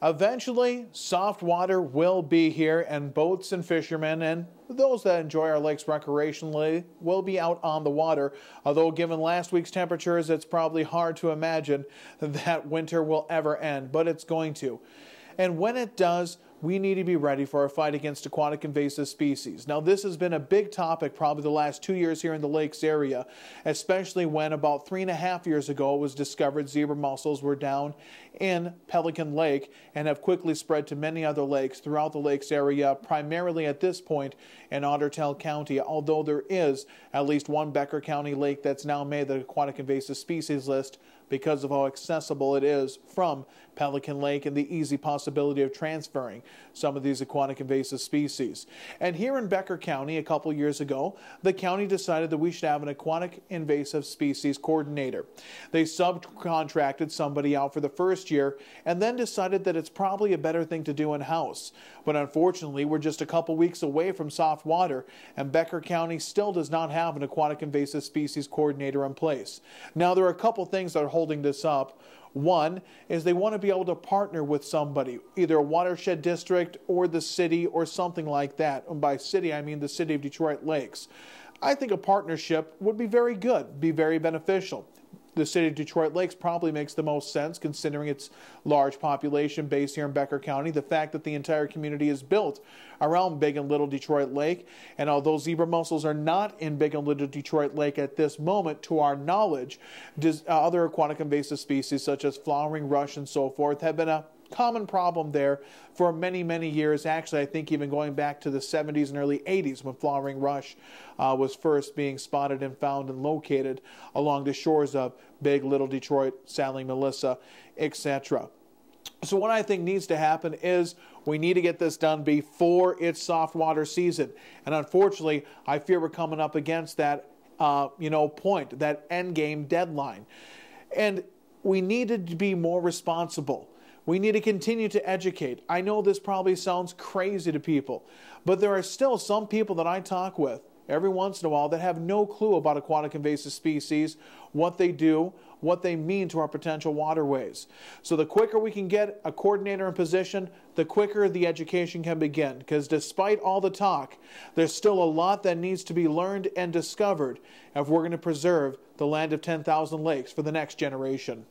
Eventually, soft water will be here, and boats and fishermen and those that enjoy our lakes recreationally will be out on the water. Although given last week's temperatures, it's probably hard to imagine that winter will ever end, but it's going to. And when it does, we need to be ready for a fight against aquatic invasive species. Now, this has been a big topic probably the last 2 years here in the lakes area, especially when about 3.5 years ago it was discovered zebra mussels were down in Pelican Lake and have quickly spread to many other lakes throughout the lakes area, primarily at this point in Otter Tail County, although there is at least one Becker County lake that's now made the aquatic invasive species list because of how accessible it is from Pelican Lake and the easy possibility of transferring some of these aquatic invasive species. And here in Becker County a couple years ago, the county decided that we should have an aquatic invasive species coordinator. They subcontracted somebody out for the first year and then decided that it's probably a better thing to do in-house. But unfortunately, we're just a couple weeks away from soft water, and Becker County still does not have an aquatic invasive species coordinator in place. Now, there are a couple things that are holding this up. One is they want to be able to partner with somebody, either a watershed district or the city or something like that. And by city, I mean the city of Detroit Lakes. I think a partnership would be very good, be very beneficial. The city of Detroit Lakes probably makes the most sense considering its large population base here in Becker County, the fact that the entire community is built around Big and Little Detroit Lake. And although zebra mussels are not in Big and Little Detroit Lake at this moment, to our knowledge, other aquatic invasive species such as flowering rush and so forth have been a common problem there for many, many years. Actually, I think even going back to the 70s and early 80s when flowering rush was first being spotted and found and located along the shores of Big, Little Detroit, Sally, Melissa, etc. So what I think needs to happen is we need to get this done before it's soft water season. And unfortunately, I fear we're coming up against that point, that end game deadline. And we needed to be more responsible. We need to continue to educate. I know this probably sounds crazy to people, but there are still some people that I talk with every once in a while that have no clue about aquatic invasive species, what they do, what they mean to our potential waterways. So the quicker we can get a coordinator in position, the quicker the education can begin. Because despite all the talk, there's still a lot that needs to be learned and discovered if we're going to preserve the land of 10,000 lakes for the next generation.